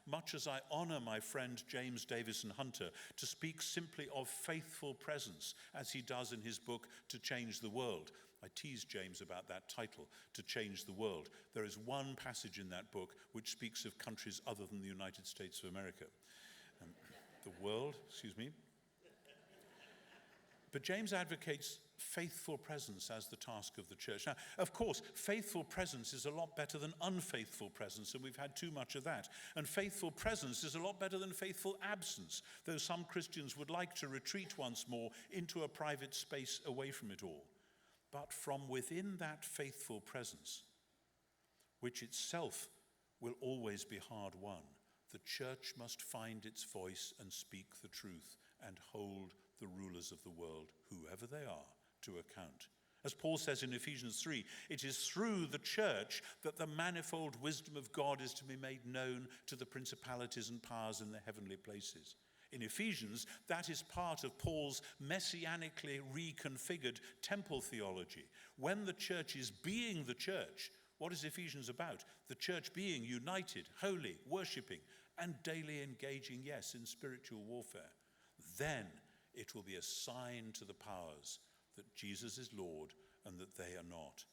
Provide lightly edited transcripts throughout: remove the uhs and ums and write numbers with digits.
much as I honor my friend James Davison Hunter, to speak simply of faithful presence, as he does in his book, To Change the World. I teased James about that title, To Change the World. There is one passage in that book which speaks of countries other than the United States of America. The world, excuse me. But James advocates faithful presence as the task of the church. Now, of course, faithful presence is a lot better than unfaithful presence, and we've had too much of that. And faithful presence is a lot better than faithful absence, though some Christians would like to retreat once more into a private space away from it all. But from within that faithful presence, which itself will always be hard won, the church must find its voice and speak the truth and hold the rulers of the world, whoever they are, to account. As Paul says in Ephesians 3, it is through the church that the manifold wisdom of God is to be made known to the principalities and powers in the heavenly places. In Ephesians, that is part of Paul's messianically reconfigured temple theology. When the church is being the church, what is Ephesians about? The church being united, holy, worshipping, and daily engaging, yes, in spiritual warfare. Then it will be a sign to the powers that Jesus is Lord and that they are not.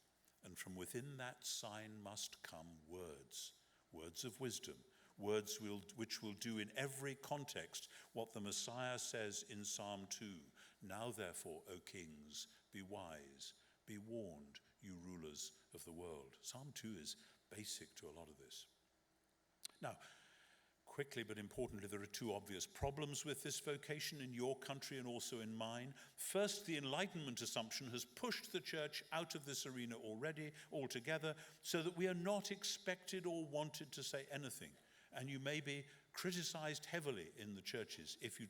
And from within that sign must come words of wisdom, words which will do in every context what the Messiah says in Psalm 2. Now therefore, O kings, be wise, be warned, you rulers of the world. Psalm 2 is basic to a lot of this. Now, quickly but importantly, there are two obvious problems with this vocation in your country and also in mine. First, the Enlightenment assumption has pushed the church out of this arena already, altogether, so that we are not expected or wanted to say anything. And you may be criticized heavily in the churches if you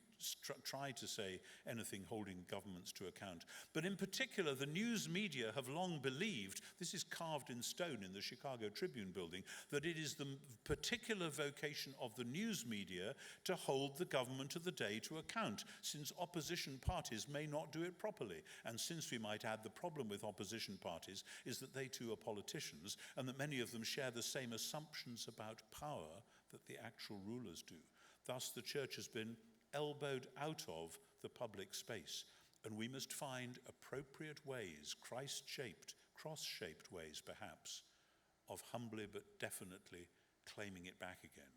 try to say anything holding governments to account. But in particular, the news media have long believed, this is carved in stone in the Chicago Tribune building, that it is the particular vocation of the news media to hold the government of the day to account, since opposition parties may not do it properly. And since, we might add, the problem with opposition parties is that they too are politicians, and that many of them share the same assumptions about power that the actual rulers do. Thus, the church has been elbowed out of the public space, and we must find appropriate ways, Christ-shaped, cross-shaped ways perhaps, of humbly but definitely claiming it back again.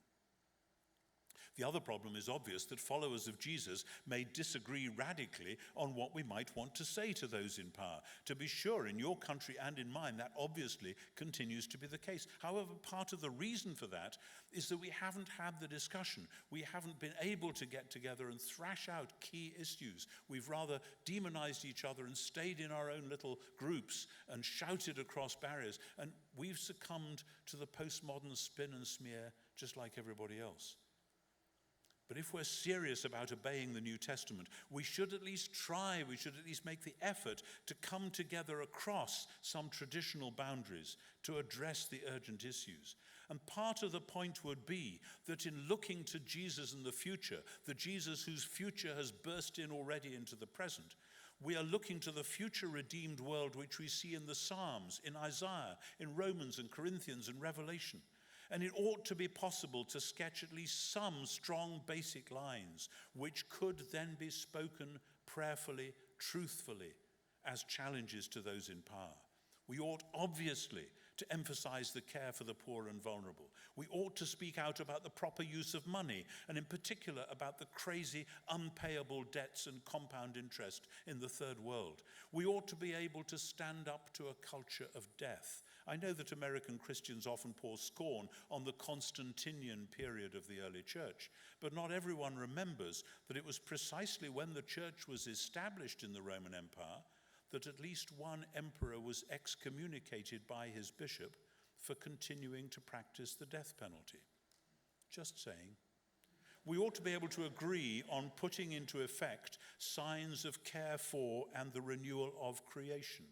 The other problem is obvious, that followers of Jesus may disagree radically on what we might want to say to those in power. To be sure, in your country and in mine, that obviously continues to be the case. However, part of the reason for that is that we haven't had the discussion. We haven't been able to get together and thrash out key issues. We've rather demonized each other and stayed in our own little groups and shouted across barriers. And we've succumbed to the postmodern spin and smear just like everybody else. But if we're serious about obeying the New Testament, we should at least try, we should at least make the effort to come together across some traditional boundaries to address the urgent issues. And part of the point would be that in looking to Jesus in the future, the Jesus whose future has burst in already into the present, we are looking to the future redeemed world which we see in the Psalms, in Isaiah, in Romans and Corinthians and Revelation. And it ought to be possible to sketch at least some strong basic lines which could then be spoken prayerfully, truthfully, as challenges to those in power. We ought obviously to emphasize the care for the poor and vulnerable. We ought to speak out about the proper use of money, and in particular about the crazy unpayable debts and compound interest in the third world. We ought to be able to stand up to a culture of death. I know that American Christians often pour scorn on the Constantinian period of the early church, but not everyone remembers that it was precisely when the church was established in the Roman Empire that at least one emperor was excommunicated by his bishop for continuing to practice the death penalty. Just saying. We ought to be able to agree on putting into effect signs of care for and the renewal of creation.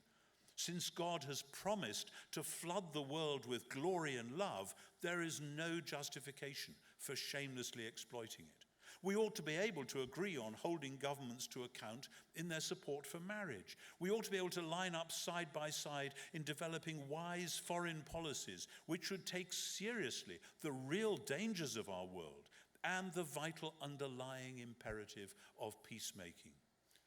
Since God has promised to flood the world with glory and love, there is no justification for shamelessly exploiting it. We ought to be able to agree on holding governments to account in their support for marriage. We ought to be able to line up side by side in developing wise foreign policies which should take seriously the real dangers of our world and the vital underlying imperative of peacemaking,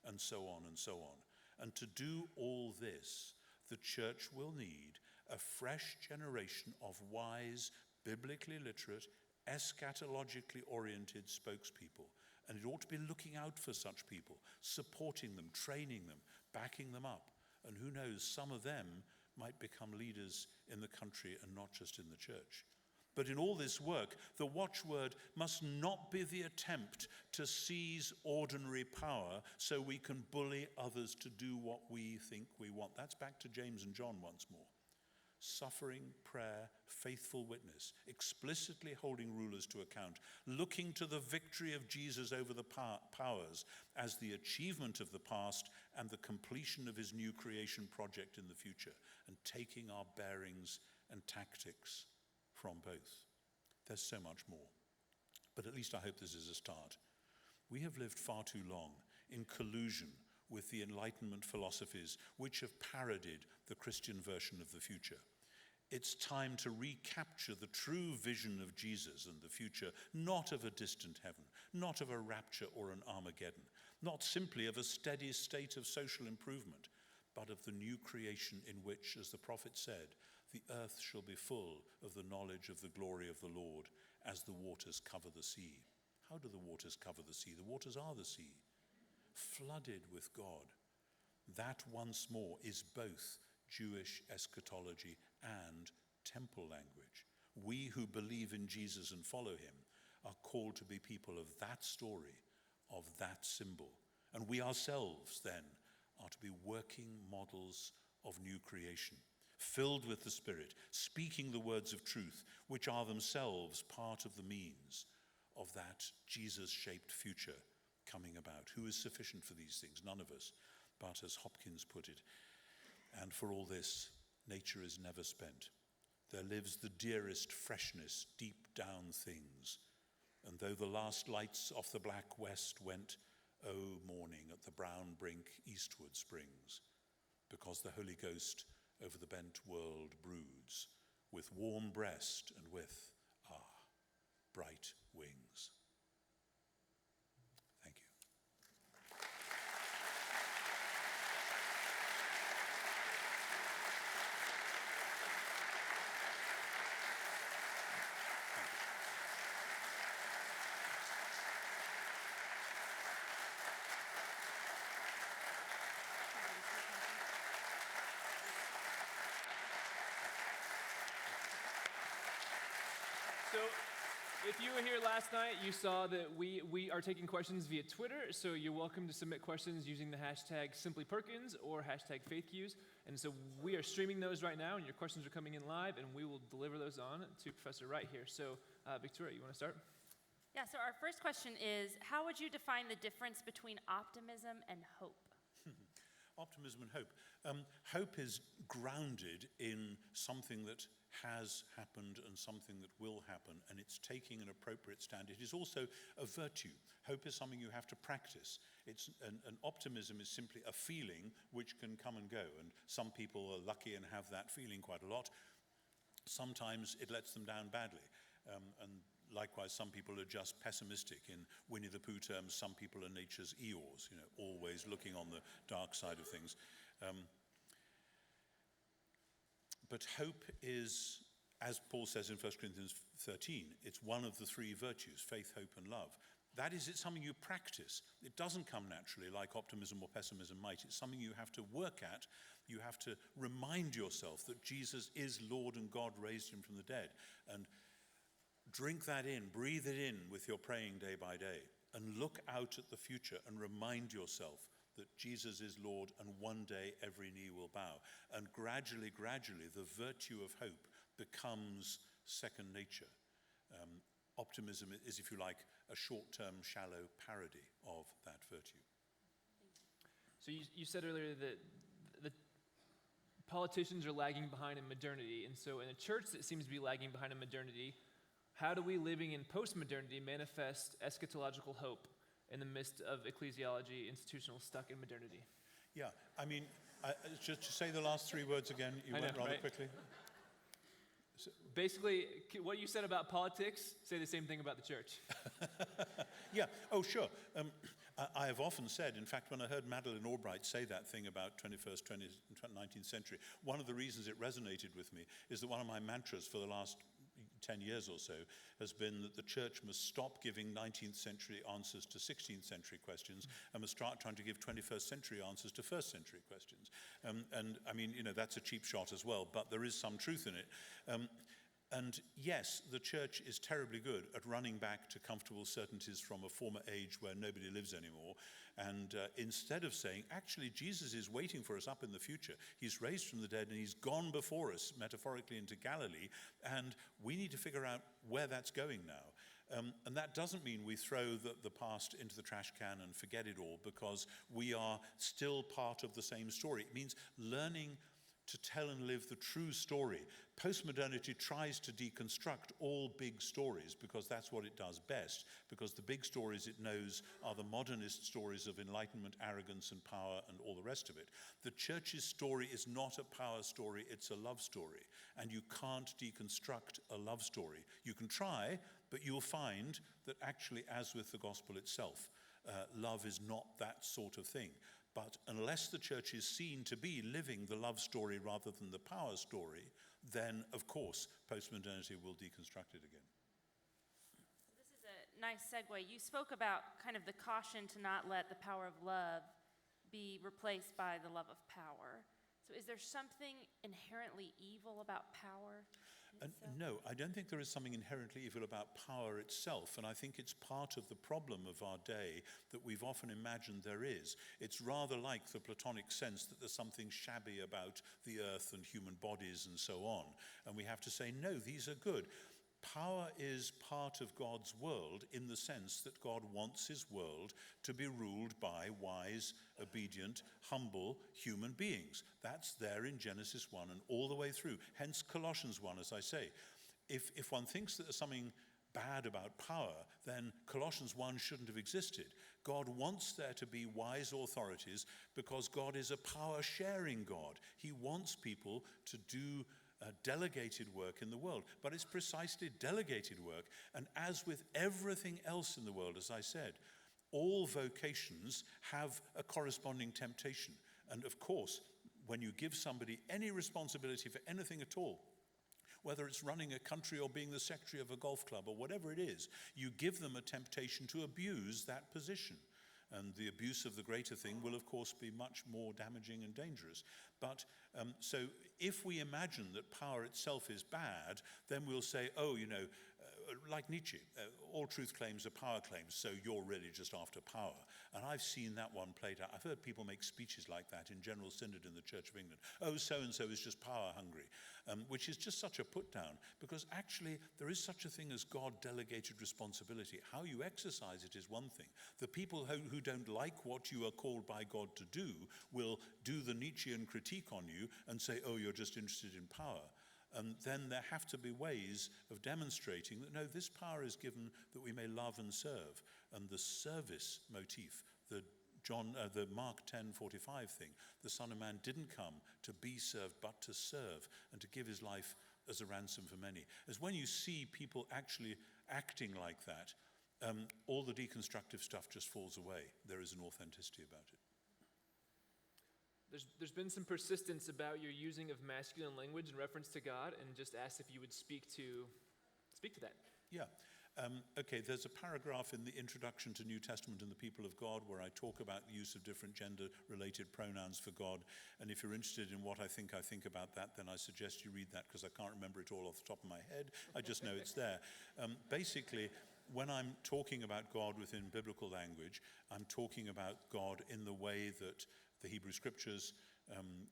and so on and so on. And to do all this, the church will need a fresh generation of wise, biblically literate, eschatologically oriented spokespeople. And it ought to be looking out for such people, supporting them, training them, backing them up. And who knows, some of them might become leaders in the country and not just in the church. But in all this work, the watchword must not be the attempt to seize ordinary power so we can bully others to do what we think we want. That's back to James and John once more. Suffering, prayer, faithful witness, explicitly holding rulers to account, looking to the victory of Jesus over the powers as the achievement of the past and the completion of his new creation project in the future, and taking our bearings and tactics from both. There's so much more. But at least I hope this is a start. We have lived far too long in collusion with the Enlightenment philosophies which have parodied the Christian version of the future. It's time to recapture the true vision of Jesus and the future, not of a distant heaven, not of a rapture or an Armageddon, not simply of a steady state of social improvement, but of the new creation in which, as the prophet said, the earth shall be full of the knowledge of the glory of the Lord as the waters cover the sea. How do the waters cover the sea? The waters are the sea, flooded with God. That once more is both Jewish eschatology and temple language. We who believe in Jesus and follow him are called to be people of that story, of that symbol. And we ourselves then are to be working models of new creation, filled with the Spirit, speaking the words of truth, which are themselves part of the means of that Jesus-shaped future coming about. Who is sufficient for these things? None of us. But as Hopkins put it, and for all this, nature is never spent. There lives the dearest freshness deep down things. And though the last lights off the black west went, oh, morning at the brown brink eastward springs, because the Holy Ghost over the bent world broods, with warm breast and with, bright wings. Thank you. So if you were here last night, you saw that we are taking questions via Twitter, so you're welcome to submit questions using the hashtag #SimplyPerkins or hashtag #FaithCues. And so we are streaming those right now, and your questions are coming in live, and we will deliver those on to Professor Wright here. So Victoria, you want to start? Yeah, so our first question is, how would you define the difference between optimism and hope? Optimism and hope. Hope is grounded in something that has happened and something that will happen, and it's taking an appropriate stand. It is also a virtue. Hope is something you have to practice. An optimism is simply a feeling which can come and go, and some people are lucky and have that feeling quite a lot. Sometimes it lets them down badly, and likewise, some people are just pessimistic. In Winnie the Pooh terms, some people are nature's Eeyores, always looking on the dark side of things. But hope is, as Paul says in 1 Corinthians 13, it's one of the three virtues, faith, hope, and love. That is, it's something you practice. It doesn't come naturally like optimism or pessimism might. It's something you have to work at. You have to remind yourself that Jesus is Lord and God raised him from the dead. And drink that in, breathe it in with your praying day by day, and look out at the future and remind yourself that Jesus is Lord and one day every knee will bow. And gradually, the virtue of hope becomes second nature. Optimism is, if you like, a short-term, shallow parody of that virtue. So you said earlier that the politicians are lagging behind in modernity, and so in a church that seems to be lagging behind in modernity, how do we living in postmodernity manifest eschatological hope in the midst of ecclesiology institutional stuck in modernity? Yeah, I mean, just to say the last three words again, you I went know, rather right? quickly. Basically, what you said about politics, say the same thing about the church. Yeah, oh, sure. I have often said, in fact, when I heard Madeleine Albright say that thing about 21st, 19th century, one of the reasons it resonated with me is that one of my mantras for the last 10 years or so has been that the church must stop giving 19th century answers to 16th century questions and must start trying to give 21st century answers to first century questions. And I mean, that's a cheap shot as well, but there is some truth in it. And yes, the church is terribly good at running back to comfortable certainties from a former age where nobody lives anymore. And instead of saying, actually, Jesus is waiting for us up in the future. He's raised from the dead and he's gone before us, metaphorically, into Galilee. And we need to figure out where that's going now. And that doesn't mean we throw the past into the trash can and forget it all, because we are still part of the same story. It means learning to tell and live the true story. Postmodernity tries to deconstruct all big stories because that's what it does best, because the big stories it knows are the modernist stories of enlightenment, arrogance, and power, and all the rest of it. The church's story is not a power story, it's a love story. And you can't deconstruct a love story. You can try, but you'll find that actually, as with the gospel itself, love is not that sort of thing. But unless the church is seen to be living the love story rather than the power story, then, of course, postmodernity will deconstruct it again. This is a nice segue. You spoke about kind of the caution to not let the power of love be replaced by the love of power. So is there something inherently evil about power? No, I don't think there is something inherently evil about power itself, and I think it's part of the problem of our day that we've often imagined there is. It's rather like the Platonic sense that there's something shabby about the earth and human bodies and so on, and we have to say, no, these are good. Power is part of God's world in the sense that God wants his world to be ruled by wise, obedient, humble human beings. That's there in Genesis 1 and all the way through. Hence Colossians 1, as I say. If one thinks that there's something bad about power, then Colossians 1 shouldn't have existed. God wants there to be wise authorities because God is a power-sharing God. He wants people to do delegated work in the world, but it's precisely delegated work. And as with everything else in the world, as I said, all vocations have a corresponding temptation. And of course, when you give somebody any responsibility for anything at all, whether it's running a country or being the secretary of a golf club or whatever it is, you give them a temptation to abuse that position. And the abuse of the greater thing will, of course, be much more damaging and dangerous. But so if we imagine that power itself is bad, then we'll say, like Nietzsche, all truth claims are power claims, so you're really just after power. And I've seen that one played out. I've heard people make speeches like that in General Synod in the Church of England. Oh, so-and-so is just power hungry, which is just such a put down, because actually there is such a thing as God-delegated responsibility. How you exercise it is one thing. The people who don't like what you are called by God to do will do the Nietzschean critique on you and say, oh, you're just interested in power. And then there have to be ways of demonstrating that, no, this power is given that we may love and serve. And the service motif, the Mark 10:45 thing, the Son of Man didn't come to be served, but to serve and to give his life as a ransom for many. As when you see people actually acting like that, all the deconstructive stuff just falls away. There is an authenticity about it. There's been some persistence about your using of masculine language in reference to God, and just asked if you would speak to that. Yeah. Okay, there's a paragraph in the introduction to New Testament and the People of God where I talk about the use of different gender-related pronouns for God. And if you're interested in what I think about that, then I suggest you read that, because I can't remember it all off the top of my head. I just know it's there. Basically, when I'm talking about God within biblical language, I'm talking about God in the way that the Hebrew Scriptures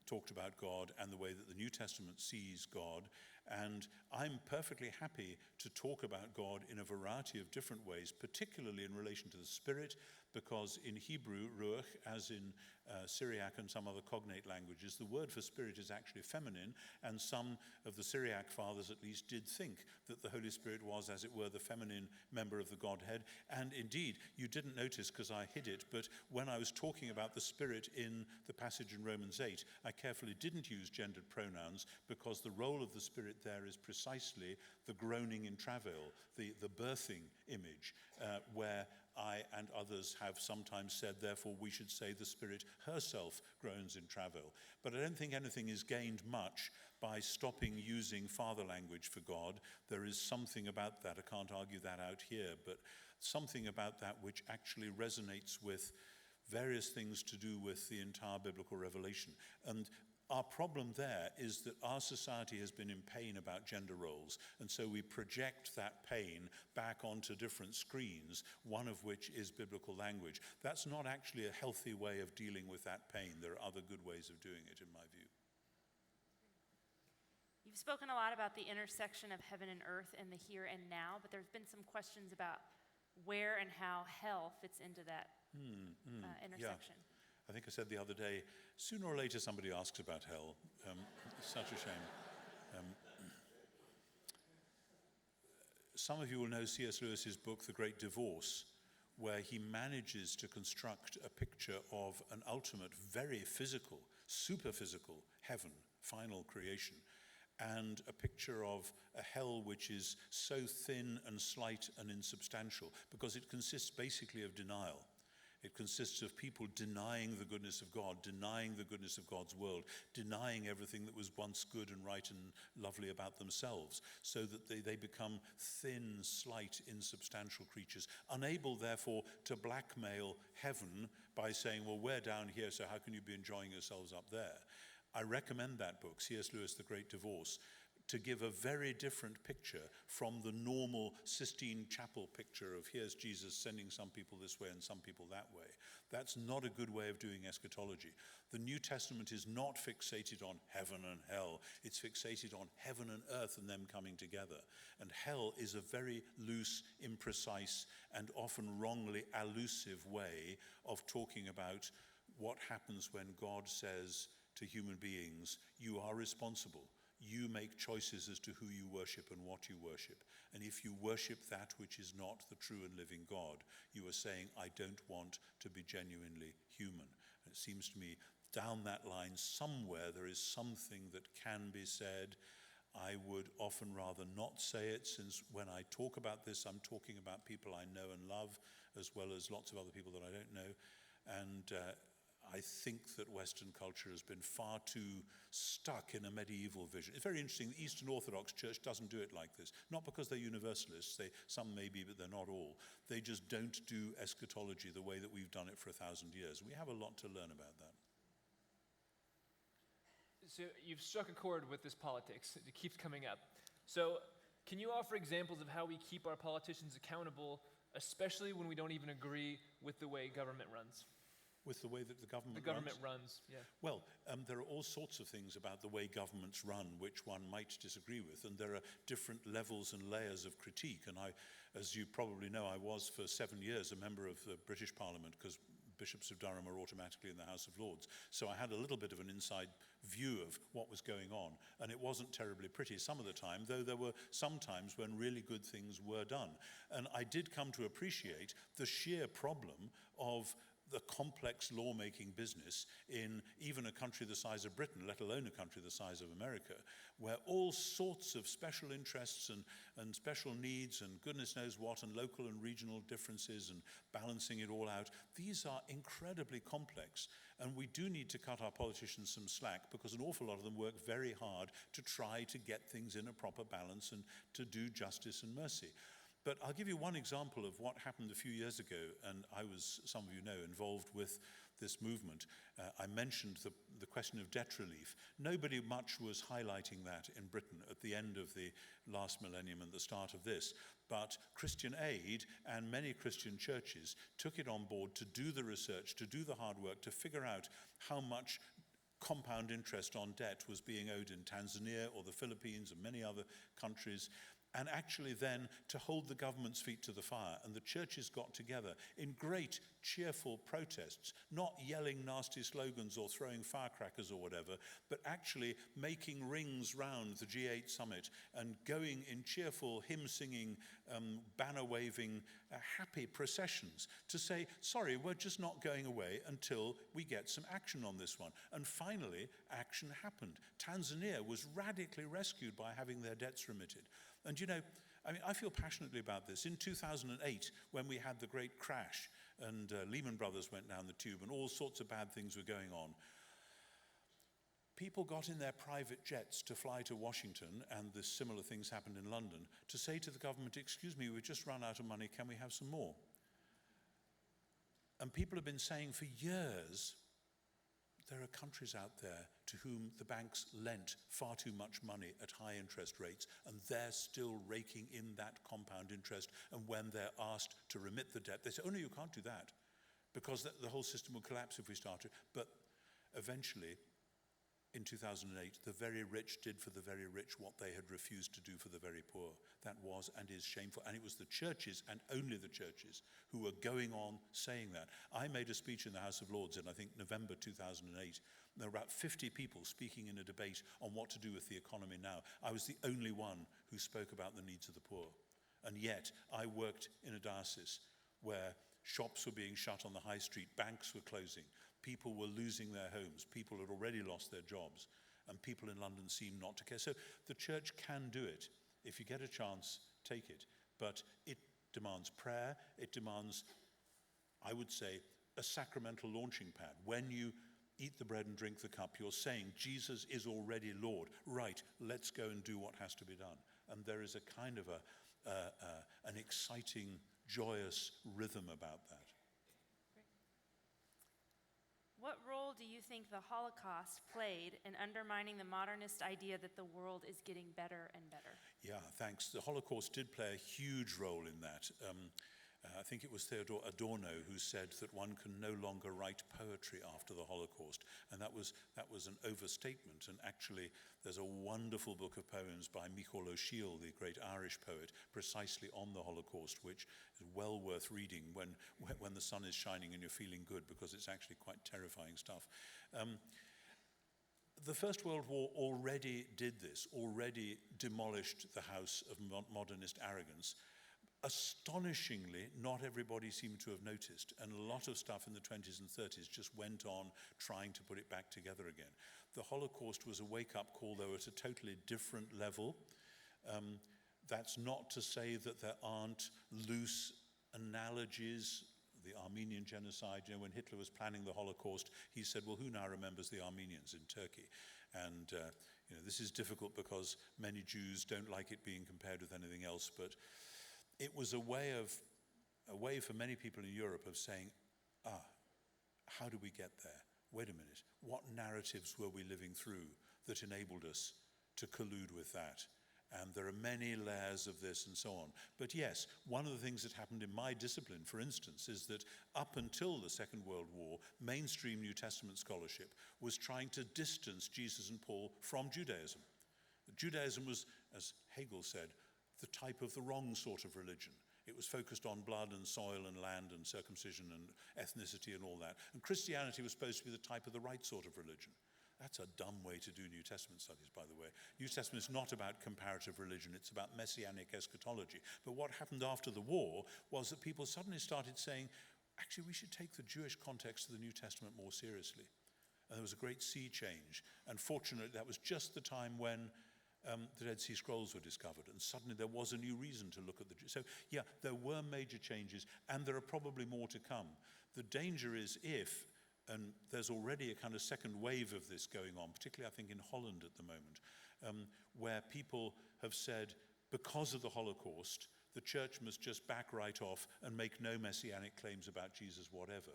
talked about God and the way that the New Testament sees God. And I'm perfectly happy to talk about God in a variety of different ways, particularly in relation to the Spirit, because in Hebrew, ruach, as in Syriac and some other cognate languages, the word for spirit is actually feminine, and some of the Syriac fathers at least did think that the Holy Spirit was, as it were, the feminine member of the Godhead. And indeed, you didn't notice because I hid it, but when I was talking about the Spirit in the passage in Romans 8, I carefully didn't use gendered pronouns because the role of the Spirit there is precisely the groaning in travail, the birthing image, where I and others have sometimes said, therefore, we should say the Spirit herself groans in travail. But I don't think anything is gained much by stopping using father language for God. There is something about that, I can't argue that out here, but something about that which actually resonates with various things to do with the entire biblical revelation. And our problem there is that our society has been in pain about gender roles, and so we project that pain back onto different screens, one of which is biblical language. That's not actually a healthy way of dealing with that pain. There are other good ways of doing it, in my view. You've spoken a lot about the intersection of heaven and earth and the here and now, but there's been some questions about where and how hell fits into that intersection. Yeah. I think I said the other day, sooner or later somebody asks about hell. It's such a shame. Some of you will know C.S. Lewis's book, The Great Divorce, where he manages to construct a picture of an ultimate, very physical, super physical heaven, final creation, and a picture of a hell which is so thin and slight and insubstantial, because it consists basically of denial. It consists of people denying the goodness of God, denying the goodness of God's world, denying everything that was once good and right and lovely about themselves, so that they become thin, slight, insubstantial creatures, unable, therefore, to blackmail heaven by saying, well, we're down here, so how can you be enjoying yourselves up there? I recommend that book, C.S. Lewis, The Great Divorce, to give a very different picture from the normal Sistine Chapel picture of here's Jesus sending some people this way and some people that way. That's not a good way of doing eschatology. The New Testament is not fixated on heaven and hell. It's fixated on heaven and earth and them coming together. And hell is a very loose, imprecise, and often wrongly allusive way of talking about what happens when God says to human beings, you are responsible. You make choices as to who you worship and what you worship. And if you worship that which is not the true and living God, you are saying, I don't want to be genuinely human. And it seems to me down that line somewhere there is something that can be said. I would often rather not say it, since when I talk about this, I'm talking about people I know and love, as well as lots of other people that I don't know. And I think that Western culture has been far too stuck in a medieval vision. It's very interesting, the Eastern Orthodox Church doesn't do it like this. Not because they're universalists, some may be, but they're not all. They just don't do eschatology the way that we've done it for 1,000 years. We have a lot to learn about that. So you've struck a chord with this politics. It keeps coming up. So can you offer examples of how we keep our politicians accountable, especially when we don't even agree with the way government runs? With the way that the government runs, yeah. Well, there are all sorts of things about the way governments run which one might disagree with, and there are different levels and layers of critique. And I, as you probably know, I was for 7 years a member of the British Parliament, because bishops of Durham are automatically in the House of Lords. So I had a little bit of an inside view of what was going on, and it wasn't terribly pretty some of the time, though there were some times when really good things were done. And I did come to appreciate the sheer problem of the complex lawmaking business in even a country the size of Britain, let alone a country the size of America, where all sorts of special interests and special needs and goodness knows what, and local and regional differences and balancing it all out, these are incredibly complex. And we do need to cut our politicians some slack, because an awful lot of them work very hard to try to get things in a proper balance and to do justice and mercy. But I'll give you one example of what happened a few years ago, and I was, some of you know, involved with this movement. I mentioned the question of debt relief. Nobody much was highlighting that in Britain at the end of the last millennium and the start of this. But Christian Aid and many Christian churches took it on board to do the research, to do the hard work, to figure out how much compound interest on debt was being owed in Tanzania or the Philippines and many other countries, and actually then to hold the government's feet to the fire. And the churches got together in great, cheerful protests, not yelling nasty slogans or throwing firecrackers or whatever, but actually making rings round the G8 summit and going in cheerful, hymn-singing, banner-waving, happy processions to say, sorry, we're just not going away until we get some action on this one. And finally, action happened. Tanzania was radically rescued by having their debts remitted. And you know, I mean, I feel passionately about this. In 2008, when we had the great crash and Lehman Brothers went down the tube and all sorts of bad things were going on, people got in their private jets to fly to Washington, and the similar things happened in London, to say to the government, excuse me, we've just run out of money, can we have some more? And people have been saying for years, there are countries out there to whom the banks lent far too much money at high interest rates, and they're still raking in that compound interest. And when they're asked to remit the debt, they say, oh no, you can't do that, because the whole system will collapse if we start it. But eventually, in 2008, the very rich did for the very rich what they had refused to do for the very poor. That was and is shameful. And it was the churches, and only the churches, who were going on saying that. I made a speech in the House of Lords in, I think, November 2008. There were about 50 people speaking in a debate on what to do with the economy now. I was the only one who spoke about the needs of the poor. And yet, I worked in a diocese where shops were being shut on the high street, banks were closing, people were losing their homes, people had already lost their jobs, and people in London seem not to care. So the church can do it. If you get a chance, take it. But it demands prayer, it demands, I would say, a sacramental launching pad. When you eat the bread and drink the cup, you're saying, Jesus is already Lord. Right, let's go and do what has to be done. And there is a kind of an exciting, joyous rhythm about that. What role do you think the Holocaust played in undermining the modernist idea that the world is getting better and better? Yeah, thanks. The Holocaust did play a huge role in that. I think it was Theodor Adorno who said that one can no longer write poetry after the Holocaust, and that was an overstatement. And actually, there's a wonderful book of poems by Michael O'Shiel, the great Irish poet, precisely on the Holocaust, which is well worth reading when the sun is shining and you're feeling good, because it's actually quite terrifying stuff. The First World War already did this, already demolished the house of modernist arrogance. Astonishingly, not everybody seemed to have noticed, and a lot of stuff in the 20s and 30s just went on trying to put it back together again. The Holocaust was a wake-up call, though, at a totally different level. That's not to say that there aren't loose analogies. The Armenian genocide, you know, when Hitler was planning the Holocaust, he said, well, who now remembers the Armenians in Turkey? And you know, this is difficult because many Jews don't like it being compared with anything else, but it was a way for many people in Europe of saying, how do we get there? Wait a minute, what narratives were we living through that enabled us to collude with that? And there are many layers of this and so on. But yes, one of the things that happened in my discipline, for instance, is that up until the Second World War, mainstream New Testament scholarship was trying to distance Jesus and Paul from Judaism. Judaism was, as Hegel said, the type of the wrong sort of religion. It was focused on blood and soil and land and circumcision and ethnicity and all that. And Christianity was supposed to be the type of the right sort of religion. That's a dumb way to do New Testament studies, by the way. New Testament is not about comparative religion, it's about messianic eschatology. But what happened after the war was that people suddenly started saying, actually, we should take the Jewish context of the New Testament more seriously. And there was a great sea change. And fortunately, that was just the time when the Dead Sea Scrolls were discovered, and suddenly there was a new reason to look at the Jews. So yeah, there were major changes, and there are probably more to come. The danger is if, and there's already a kind of second wave of this going on, particularly I think in Holland at the moment, where people have said, because of the Holocaust, the church must just back right off and make no messianic claims about Jesus whatever.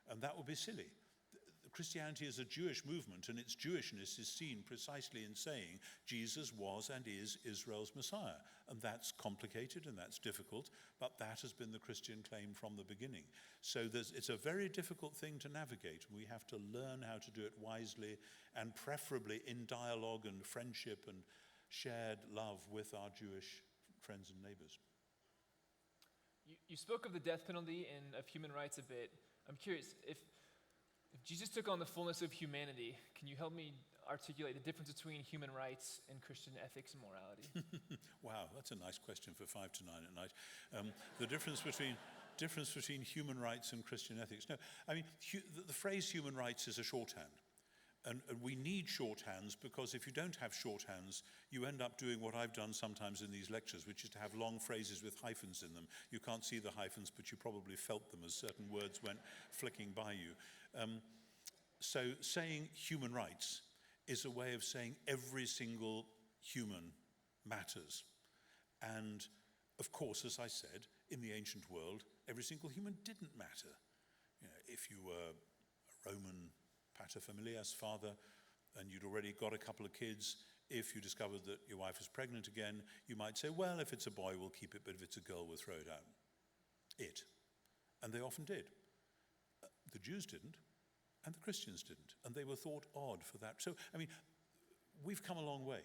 And that would be silly. Christianity is a Jewish movement, and its Jewishness is seen precisely in saying Jesus was and is Israel's Messiah. And that's complicated and that's difficult, but that has been the Christian claim from the beginning. So it's a very difficult thing to navigate, and we have to learn how to do it wisely and preferably in dialogue and friendship and shared love with our Jewish friends and neighbors. You spoke of the death penalty and of human rights a bit. I'm curious, if Jesus took on the fullness of humanity, can you help me articulate the difference between human rights and Christian ethics and morality? Wow, that's a nice question for 5 to 9 at night. The difference between human rights and Christian ethics. No, I mean, the phrase human rights is a shorthand. And we need shorthands because if you don't have shorthands, you end up doing what I've done sometimes in these lectures, which is to have long phrases with hyphens in them. You can't see the hyphens, but you probably felt them as certain words went flicking by you. So saying human rights is a way of saying every single human matters. And of course, as I said, in the ancient world, every single human didn't matter. You know, if you were a Roman paterfamilias, father, and you'd already got a couple of kids, if you discovered that your wife was pregnant again, you might say, well, if it's a boy, we'll keep it, but if it's a girl, we'll throw it out. And they often did. The Jews didn't, and the Christians didn't, and they were thought odd for that. So, I mean, we've come a long way.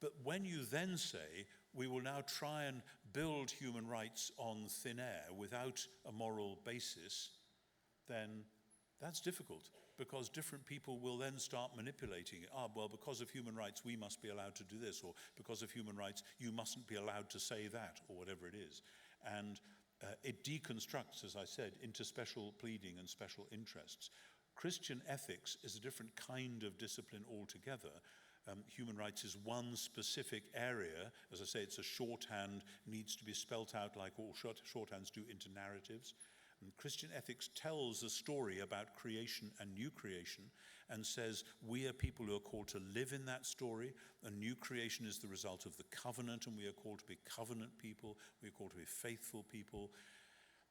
But when you then say, we will now try and build human rights on thin air without a moral basis, then that's difficult, because different people will then start manipulating it. Well, because of human rights, we must be allowed to do this, or because of human rights, you mustn't be allowed to say that, or whatever it is. And it deconstructs, as I said, into special pleading and special interests. Christian ethics is a different kind of discipline altogether. Human rights is one specific area. As I say, it's a shorthand, needs to be spelt out like all shorthands do into narratives. And Christian ethics tells a story about creation and new creation and says we are people who are called to live in that story. A new creation is the result of the covenant, and we are called to be covenant people. We are called to be faithful people.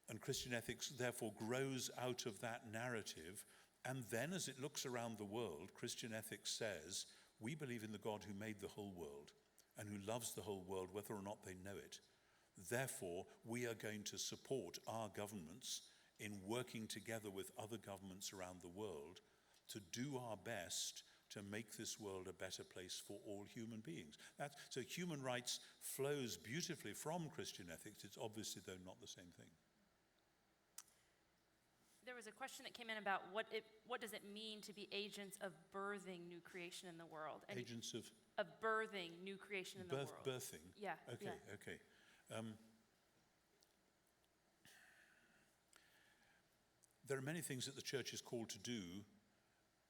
And Christian ethics therefore grows out of that narrative. And then as it looks around the world, Christian ethics says we believe in the God who made the whole world and who loves the whole world whether or not they know it. Therefore, we are going to support our governments in working together with other governments around the world to do our best to make this world a better place for all human beings. So human rights flows beautifully from Christian ethics. It's obviously, though, not the same thing. There was a question that came in about what does it mean to be agents of birthing new creation in the world? And agents of birthing new creation in the world. Birthing? Yeah. Okay, yeah. Okay. There are many things that the church is called to do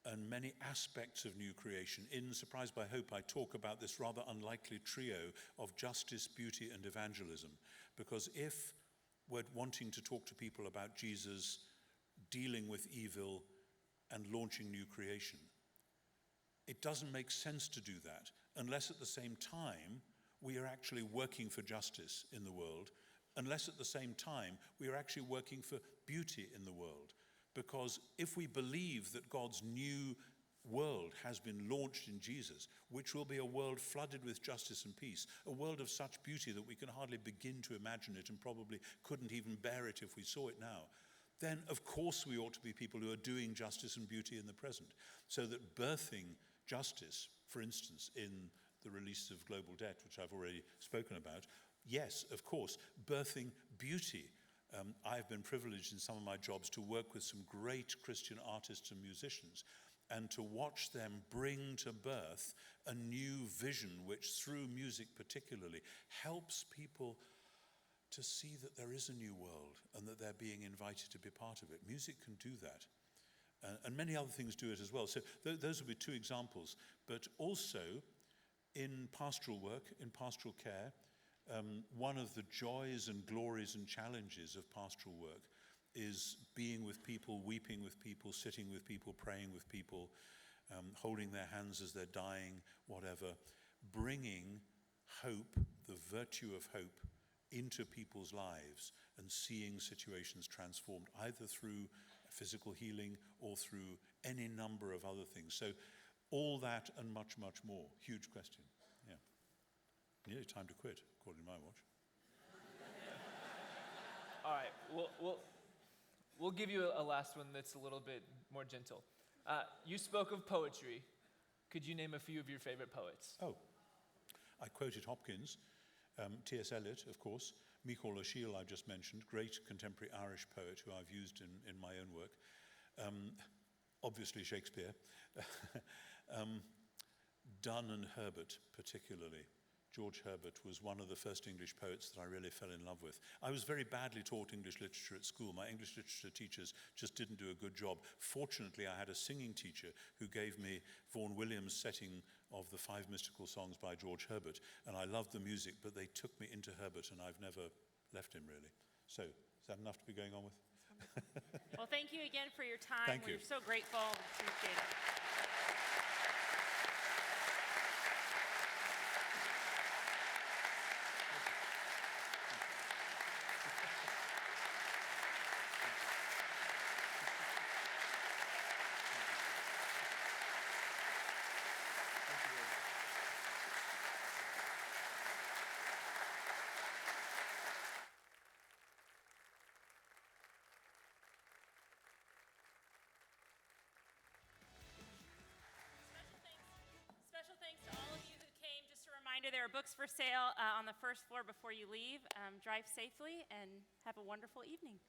and many aspects of new creation. In Surprised by Hope, I talk about this rather unlikely trio of justice, beauty, and evangelism. Because if we're wanting to talk to people about Jesus dealing with evil and launching new creation, it doesn't make sense to do that unless at the same time we are actually working for justice in the world, unless at the same time we are actually working for beauty in the world. Because if we believe that God's new world has been launched in Jesus, which will be a world flooded with justice and peace, a world of such beauty that we can hardly begin to imagine it and probably couldn't even bear it if we saw it now, then of course we ought to be people who are doing justice and beauty in the present. So that birthing justice, for instance, in the release of global debt, which I've already spoken about, yes, of course, birthing beauty. I've been privileged in some of my jobs to work with some great Christian artists and musicians and to watch them bring to birth a new vision which, through music particularly, helps people to see that there is a new world and that they're being invited to be part of it. Music can do that. And many other things do it as well. So those would be two examples. But also, in pastoral work, in pastoral care, one of the joys and glories and challenges of pastoral work is being with people, weeping with people, sitting with people, praying with people, holding their hands as they're dying, whatever, bringing hope, the virtue of hope, into people's lives and seeing situations transformed, either through physical healing, or through any number of other things. So all that and much, much more. Huge question. Yeah. Nearly time to quit, according to my watch. All right, we'll give you a last one that's a little bit more gentle. You spoke of poetry. Could you name a few of your favorite poets? Oh, I quoted Hopkins, T.S. Eliot, of course, Micheál O'Sheill I just mentioned, great contemporary Irish poet who I've used in my own work. Obviously Shakespeare. Donne and Herbert particularly. George Herbert was one of the first English poets that I really fell in love with. I was very badly taught English literature at school. My English literature teachers just didn't do a good job. Fortunately, I had a singing teacher who gave me Vaughan Williams' setting of the 5 mystical songs by George Herbert, and I loved the music, but they took me into Herbert, and I've never left him, really. So, is that enough to be going on with? Well, thank you again for your time. Thank you. We're so grateful and appreciate it. Special thanks to all of you who came. Just a reminder, there are books for sale on the first floor before you leave. Drive safely and have a wonderful evening.